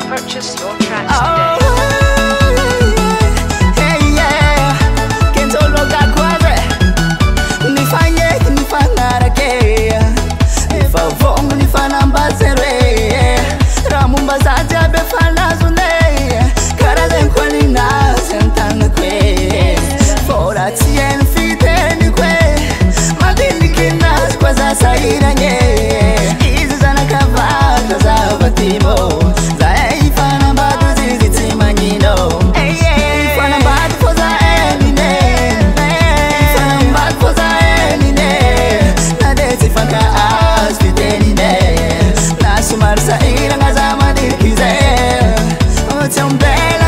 Purchase your tracks today. Hey yeah, Kenjo Logah quase. Nifanye nifanarake. Ifavong Hifanambady re. Ramumba zaja befana zune. Karazen kwani na sentana kwe. Fora tien fiteni kwe. Madini kinas kwaza saira nye. Izi zana kavata za batimo. Marsa ira ngazama dirkize. Oh, tão bela.